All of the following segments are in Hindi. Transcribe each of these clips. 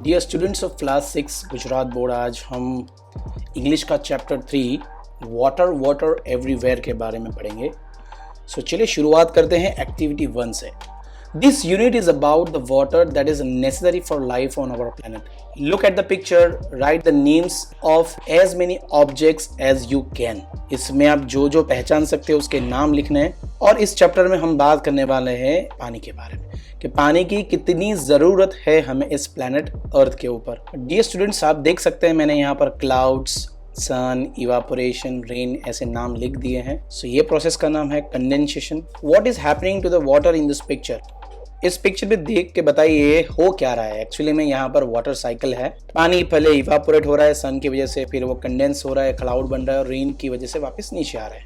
Dear students of class 6 Gujarat board, आज हम इंग्लिश का चैप्टर 3 वाटर वाटर एवरीवेयर के बारे में पढ़ेंगे। सो चलिए शुरुआत करते हैं एक्टिविटी 1 से। This unit is about the water that is necessary for life on our planet. Look at the picture, write the names of as many objects as you can. इसमें आप जो जो पहचान सकते हो उसके नाम लिखने हैं। और इस चैप्टर में हम बात करने वाले हैं पानी के बारे में कि पानी की कितनी ज़रूरत है हमें इस प्लैनेट अर्थ के ऊपर। डियर स्टूडेंट्स, आप देख सकते हैं मैंने यहाँ पर क्लाउड्स, सन, इवापोरेशन, रेन ऐसे नाम लिख दिए हैं। सो ये प्रोसेस का नाम है condensation. What is happening to the water in this picture? इस पिक्चर में देख के बताइए हो क्या रहा है। एक्चुअली में यहाँ पर वाटर साइकिल है। पानी पहले इवापोरेट हो रहा है सन की वजह से, फिर वो कंडेंस हो रहा है, क्लाउड बन रहा है और रेन की वजह से वापस नीचे आ रहा है।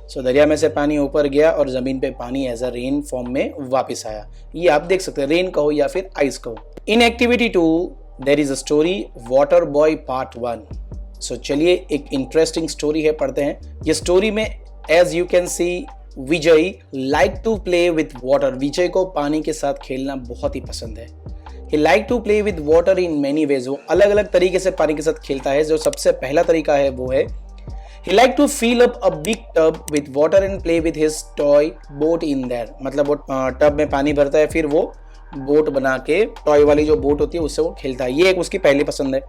सो दरिया में से पानी ऊपर गया और जमीन पे पानी एज अ रेन फॉर्म में वापस आया। ये आप देख सकते हैं, रेन कहो या फिर आइस कहो। In activity 2 there is a story water boy part 1। So चलिए एक इंटरेस्टिंग स्टोरी है, पढ़ते हैं। ये स्टोरी में as you can see Vijay like to play with water. Vijay को पानी के साथ खेलना बहुत ही पसंद है। He like to play with water in many ways. वो अलग अलग तरीके से पानी के साथ खेलता है। जो सबसे पहला तरीका है वो है he like to fill up a big tub with water and play with his toy boat in there। मतलब वो टब में पानी भरता है, फिर वो बोट बना के, टॉय वाली जो बोट होती है उससे वो खेलता है। ये एक उसकी पहली पसंद है।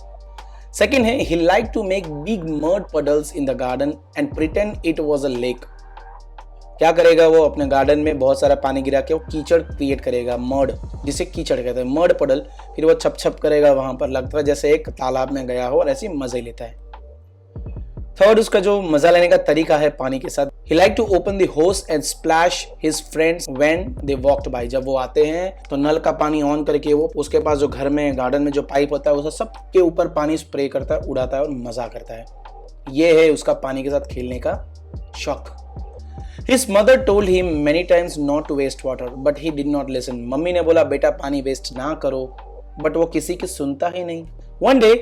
सेकंड है he like to make big mud puddles in the garden and pretend it was a lake। क्या करेगा वो? अपने गार्डन में बहुत सारा पानी गिरा के वो कीचड़ क्रिएट करेगा, मड, जिसे कीचड़ कहते हैं, मड पडल। फिर वो छप छप करेगा, वहां पर लगता है जैसे एक तालाब में गया हो और ऐसे मजे लेता है। थर्ड, उसका जो मजा लेने का तरीका है पानी के साथ, he like to open the hose and splash his friends when they walked by। जब वो आते हैं तो नल का पानी ऑन करके वो उसके पास जो घर में गार्डन में जो पाइप होता है उसे सबके ऊपर पानी स्प्रे करता है, उड़ाता है और मजा करता है। ये है उसका पानी के साथ खेलने का शौक। His mother told him many times not to waste water, but he did not listen। Mummy ने बोला बेटा पानी वेस्ट ना करो, बट वो किसी की सुनता ही नहीं। One day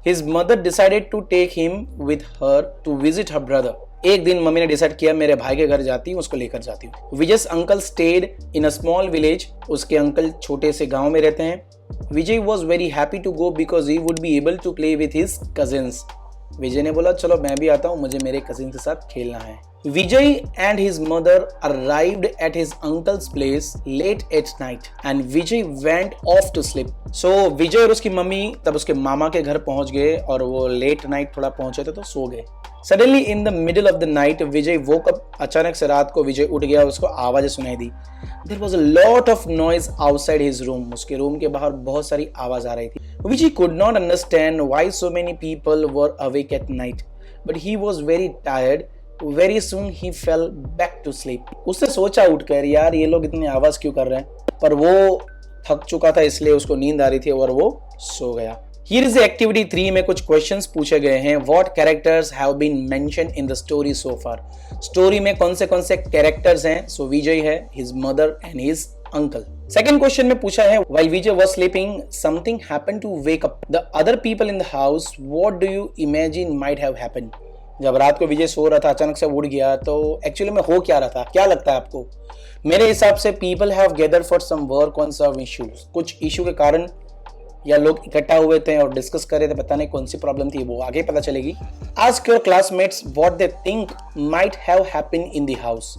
his mother decided to take him with her to visit her brother। एक दिन मम्मी ने डिसाइड किया मेरे भाई के घर जाती हूँ, उसको लेकर जाती हूँ। Vijay's uncle stayed in a small village। उसके अंकल छोटे से गांव में रहते हैं। विजय was very happy to go because he would be able to play with his cousins। विजय ने बोला चलो मैं भी आता हूँ, मुझे मेरे कजिन के साथ खेलना है। Vijay and his mother arrived at his uncle's place late at night and Vijay went off to sleep। So विजय और उसकी मम्मी तब उसके मामा के घर पहुंच गए और वो लेट नाइट थोड़ा पहुंचे थे तो सो गए। Suddenly in the middle of the night Vijay woke up। अचानक से रात को विजय उठ गया, उसको आवाजें सुनाई दी। There was a lot of noise outside his room। उसके रूम के बाहर बहुत सारी आवाज आ रही थी। Vijay could not understand why so many people were awake at night, but he was very tired। Very soon he fell back to sleep। उसने सोचा उठकर यार ये लोग इतनी आवाज क्यों कर रहे हैं, पर वो थक चुका था इसलिए उसको नींद आ रही थी और वो सो गया। Here is the activity 3 में कुछ क्वेश्चंस पूछे गए हैं। What characters have been mentioned in the story so far? Story में कौन से कैरेक्टर्स हैं? So विजय है, his mother and his uncle। Second question में पूछा है while Vijay was sleeping something happened to wake up the other people in the house। What do you imagine might have happened? जब रात को विजय सो रहा था अचानक से उठ गया तो एक्चुअली में हो क्या रहा था, क्या लगता है आपको? मेरे हिसाब से people have gather for some work on some issues. कुछ इशू के कारण या लोग इकट्ठा हुए थे और डिस्कस कर रहे थे, पता नहीं कौन सी प्रॉब्लम थी, वो आगे पता चलेगी। Ask your classmates what they think might have happened in the house.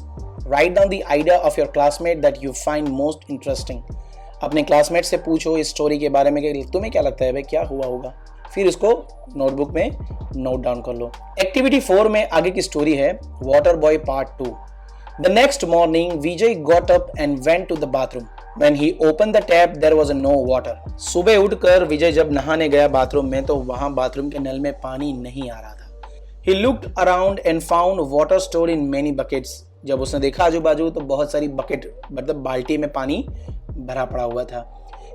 Write down the idea of your classmate that you find most interesting. अपने क्लासमेट से पूछो इस स्टोरी के बारे में कि तुम्हें क्या लगता है भाई क्या हुआ होगा, फिर उसको नोटबुक में नोट डाउन कर लो। एक्टिविटी 4 में आगे की स्टोरी है water boy part 2। The next morning Vijay got up and went to the bathroom. When he open the tap there was no water. सुबह उठकर विजय जब नहाने गया बाथरूम में तो वहां बाथरूम के नल में पानी नहीं आ रहा था। He looked around and found water stored in many buckets. जब उसने देखा आजू बाजू तो बहुत सारी बकेट मतलब बाल्टी में पानी भरा पड़ा हुआ था।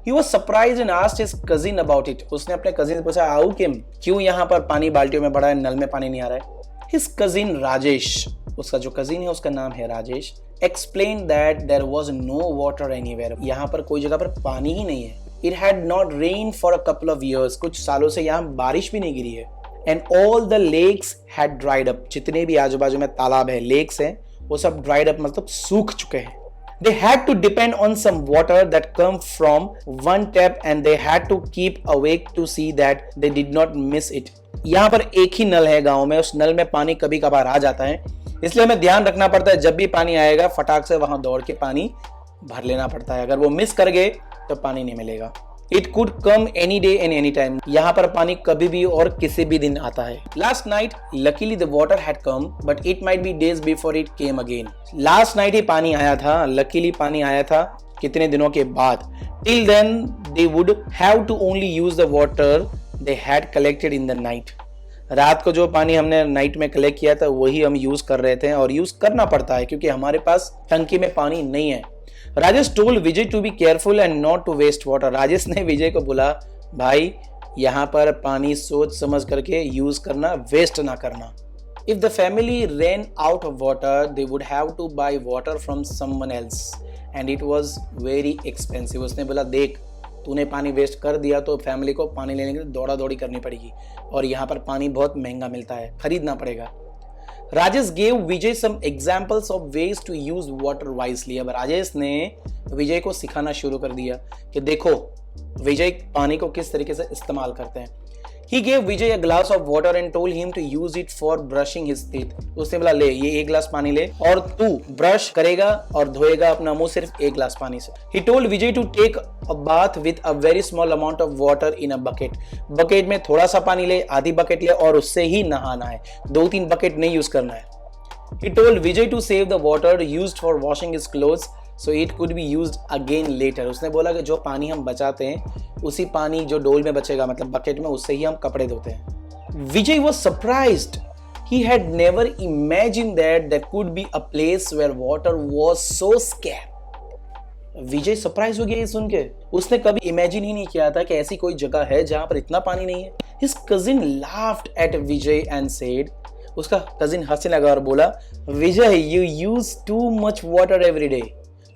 He was surprised and asked his cousin about it। उसने अपने कजिन से पूछा हाउ केम, क्यों यहाँ पर पानी बाल्टियों में भरा है, नल में पानी नहीं आ रहा है। His cousin राजेश, उसका जो कजिन है उसका नाम है Rajesh, explained that there was no water anywhere। यहाँ पर कोई जगह पर पानी ही नहीं है। It had not rained for a couple of years। कुछ सालों से यहाँ बारिश भी नहीं गिरी है। And all the lakes had dried up। जितने भी आजू बाजू में तालाब है, लेक्स हैं, वो सब dried up मतलब सूख चुके हैं। They had to depend on some water that come from one tap and they had to keep awake to see that they did not miss it. यहाँ पर एक ही नल है गांव में, उस नल में पानी कभी कभार आ जाता है, इसलिए हमें ध्यान रखना पड़ता है जब भी पानी आएगा फटाक से वहां दौड़ के पानी भर लेना पड़ता है। अगर वो मिस कर गए तो पानी नहीं मिलेगा। It could come any day and any time. यहाँ पर पानी कभी भी और किसी भी दिन आता है। Last night, luckily the water had come, but it might be days before it came again. Last night ही पानी आया था, luckily पानी आया था कितने दिनों के बाद। Till then, they would have to only use the water they had collected in the night. रात को जो पानी हमने नाइट में कलेक्ट किया था वही हम यूज कर रहे थे, और यूज करना पड़ता है क्योंकि हमारे पास टंकी में पानी नहीं है। Rajesh told Vijay to be careful and not to waste water. Rajesh ने विजय को बोला, भाई यहाँ पर पानी सोच समझ करके यूज करना, वेस्ट ना करना। If the family ran out of water, they would have to buy water from someone else and it was very expensive. उसने बोला, देख तूने पानी वेस्ट कर दिया तो फैमिली को पानी लेने के लिए दौड़ा दौड़ी करनी पड़ेगी, और यहाँ पर पानी बहुत महंगा मिलता है, खरीदना पड़ेगा। Rajesh gave Vijay some examples of ways to use water wisely. अब राजेश ने विजय को सिखाना शुरू कर दिया कि देखो विजय पानी को किस तरीके से इस्तेमाल करते हैं। He gave Vijay a glass of water and told him to use it for brushing his teeth. उसने बोला, ले ये एक गिलास पानी ले और तू ब्रश करेगा और धोएगा अपना मुंह सिर्फ एक गिलास पानी से। He told Vijay to take a bath with a very small amount of water in a bucket. Bucket में थोड़ा सा पानी ले, आधी बकेट ले और उससे ही नहाना है, 2-3 बकेट नहीं यूज करना है। He told Vijay to save the water used for washing his clothes so it could be used again later. उसने बोला कि जो पानी हम बचाते हैं उसी पानी जो डोल में बचेगा, मतलब बकेट में, उससे ही हम कपड़े धोते हैं। Vijay was surprised. He had never imagined that there could be a place where water was so scarce. Vijay surprise हो गया ये सुन के, उसने कभी इमेजिन ही नहीं किया था कि ऐसी कोई जगह है जहां पर इतना पानी नहीं है। His cousin laughed at Vijay and said, उसका कजिन हंसने लगा और बोला, विजय you use too much water every day.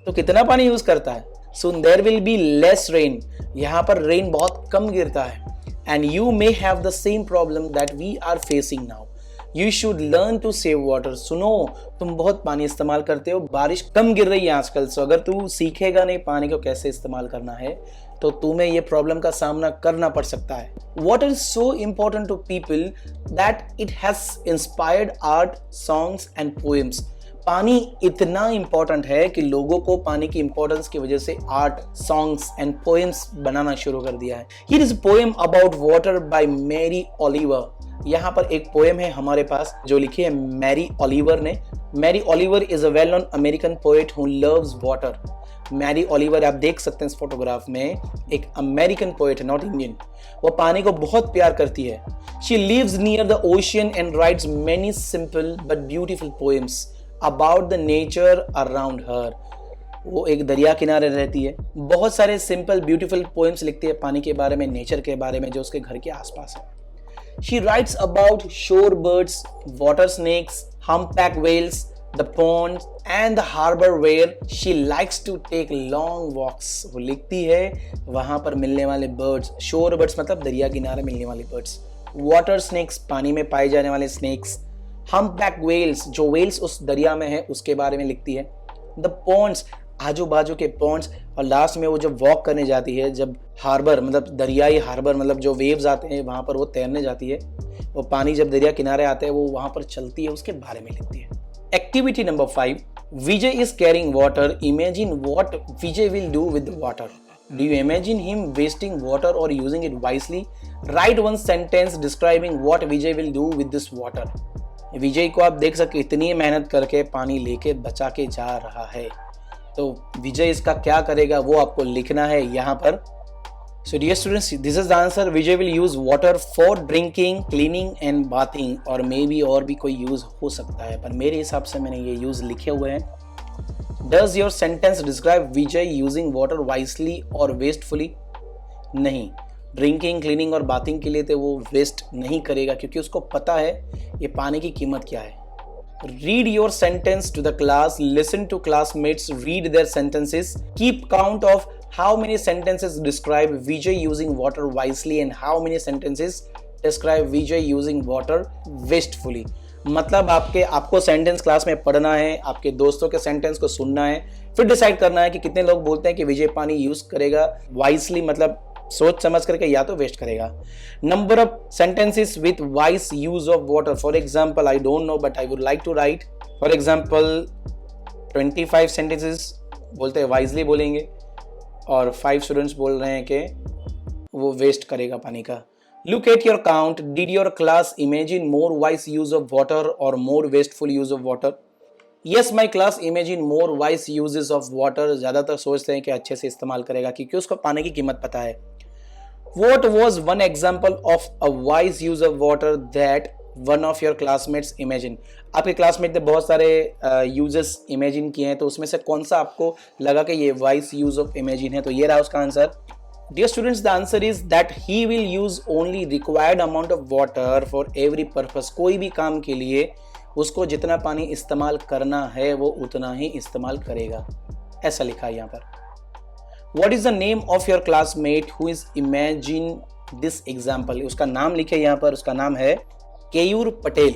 तो कितना पानी यूज करता है? Soon there will be less rain. यहाँ पर रेन बहुत कम गिरता है। And you may have the same problem that we are facing now. You should learn to save water. सुनो, तुम बहुत पानी इस्तेमाल करते हो, बारिश कम गिर रही है आजकल, सो अगर तू सीखेगा नहीं पानी को कैसे इस्तेमाल करना है तो तुम्हें ये प्रॉब्लम का सामना करना पड़ सकता है। Water is so important to people that it has inspired art, songs and poems. पानी इतना इंपॉर्टेंट है कि लोगों को पानी की इंपॉर्टेंस की वजह से आर्ट, सॉन्ग्स एंड पोएम्स बनाना शुरू कर दिया है। Here is a poem about water by Mary Oliver. यहाँ पर एक पोएम है हमारे पास जो लिखी है मैरी ओलिवर ने। Mary Oliver is a well known American poet who loves water. Mary Oliver आप देख सकते हैं इस फोटोग्राफ में, एक अमेरिकन पोएट है, नॉट इंडियन। वो पानी को बहुत प्यार करती है। She lives near the ocean and writes many simple but beautiful poems about the nature around her. वो एक दरिया किनारे रहती है, बहुत सारे सिंपल ब्यूटीफुल पोएम्स लिखती है पानी के बारे में, नेचर के बारे में जो उसके घर के आसपास है। She writes about shore birds, water snakes, humpback whales, the ponds and the harbor where she likes to take long walks. वो लिखती है वहां पर मिलने वाले बर्ड्स, शोर बर्ड्स मतलब दरिया किनारे मिलने वाले बर्ड्स, वाटर स्नेक्स पानी में पाए जाने वाले स्नेक्स, हम्पबैक वेल्स जो वेल्स उस दरिया में है उसके बारे में लिखती है, द पॉन्ड्स आजू बाजू के पॉन्ड्स, और लास्ट में वो जब वॉक करने जाती है, जब हार्बर मतलब दरियाई हार्बर मतलब जो वेव्स आते हैं वहाँ पर वो तैरने जाती है, वो पानी जब दरिया किनारे आते हैं वो वहाँ पर चलती है, उसके बारे में लिखती है। Activity number 5, Vijay is carrying water, imagine what Vijay will do with the water. Do you imagine him wasting water or using it wisely? Write one sentence describing what Vijay will do with this water. विजय को आप देख सकते इतनी मेहनत करके पानी लेके बचा के जा रहा है, तो विजय इसका क्या करेगा वो आपको लिखना है यहाँ पर। So dear students, this is the answer. Vijay will use water for drinking, cleaning and bathing, और maybe और भी कोई यूज हो सकता है, पर मेरे हिसाब से मैंने ये यूज लिखे हुए हैं। Does your sentence describe Vijay using water wisely or wastefully? नहीं, ड्रिंकिंग, क्लीनिंग और बाथिंग के लिए तो वो वेस्ट नहीं करेगा क्योंकि उसको पता है ये पानी की कीमत क्या है। Read your sentence to the class, listen to classmates read their sentences, keep count of how many sentences describe Vijay using water wisely and how many sentences describe Vijay using water wastefully. मतलब आपको सेंटेंस क्लास में पढ़ना है, आपके दोस्तों के सेंटेंस को सुनना है, फिर डिसाइड करना है कि कितने लोग बोलते हैं कि विजय पानी यूज करेगा वाइसली, मतलब सोच समझ करके, या तो वेस्ट करेगा। Number of sentences with wise use of water, for example I don't know but I would like to write for example 25 sentences बोलते हैं वाइजली बोलेंगे, और 5 स्टूडेंट्स बोल रहे हैं कि वो वेस्ट करेगा पानी का। Look at your count. Did your class imagine more wise use of water or more wasteful use of water? Yes, my class imagine more wise uses of water. ज़्यादातर सोचते हैं कि अच्छे से इस्तेमाल करेगा क्योंकि उसको पानी की कीमत पता है। What was one example of a wise use of water that one of your classmates imagine? आपके क्लासमेट ने बहुत सारे यूजेस इमेजिन किए हैं, तो उसमें से कौन सा आपको लगा कि ये वाइज यूज ऑफ इमेजिन है? तो ये रहा उसका answer. Dear students, the answer is that he will use only required amount of water for every purpose. कोई भी काम के लिए उसको जितना पानी इस्तेमाल करना है वो उतना ही इस्तेमाल करेगा, ऐसा लिखा है यहाँ पर। What is the name of your classmate who is imagine this example? उसका नाम लिखे यहाँ पर, उसका नाम है केयूर पटेल,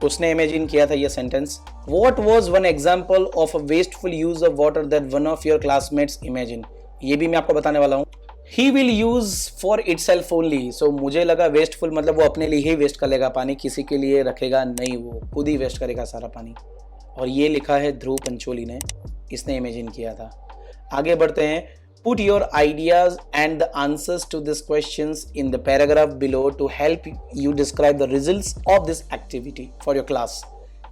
उसने इमेजिन किया था ये sentence. What was one example of a wasteful use of water that one of your classmates imagine? ये भी मैं आपको बताने वाला हूँ। He will use for itself only. So मुझे लगा वेस्टफुल मतलब वो अपने लिए ही वेस्ट कर लेगा पानी, किसी के लिए रखेगा नहीं, वो खुद ही वेस्ट करेगा सारा पानी। और ये लिखा है ध्रुव पंचोली ने, इसने इमेजिन किया था। आगे बढ़ते हैं। Put your ideas and the answers to these questions in the paragraph below to help you describe the results of this activity for your class.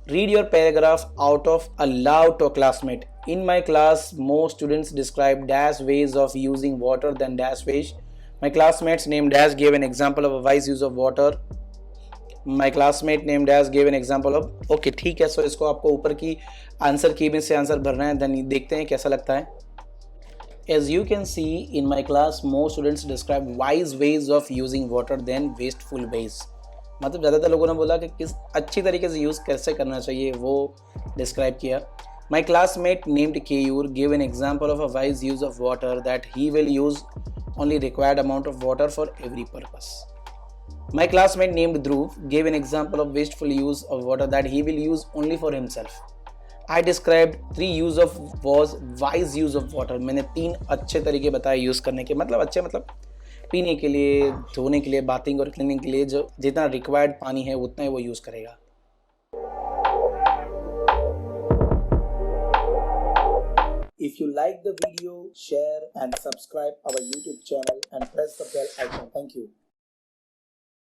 Read your paragraph out of aloud to a classmate. In my class, more students describe dash ways of using water than dash ways. My classmates named dash gave an example of a wise use of water. My classmate named dash gave an example of. Okay, ठीक है। सो इसको आपको ऊपर की आंसर की में से आंसर भरना है, देन देखते हैं कैसा लगता है। As you can see, in my class, more students describe wise ways of using water than wasteful ways. मतलब ज़्यादातर लोगों ने बोला कि किस अच्छी तरीके से यूज़ कैसे करना चाहिए वो डिस्क्राइब किया। My classmate named Keyur gave an example of a wise use of water that he will use only required amount of water for every purpose. My classmate named Dhruv gave an example of wasteful use of water that he will use only for himself. I described 3 use of was wise use of water. मैंने 3 अच्छे तरीके बताए यूज़ करने के, मतलब अच्छे मतलब पीने के लिए, धोने के लिए, बाथिंग और क्लीनिंग के लिए जो जितना रिक्वायर्ड पानी है उतना ही वो यूज़ करेगा। If you like the video, share and subscribe our YouTube channel and press the bell icon. Thank you.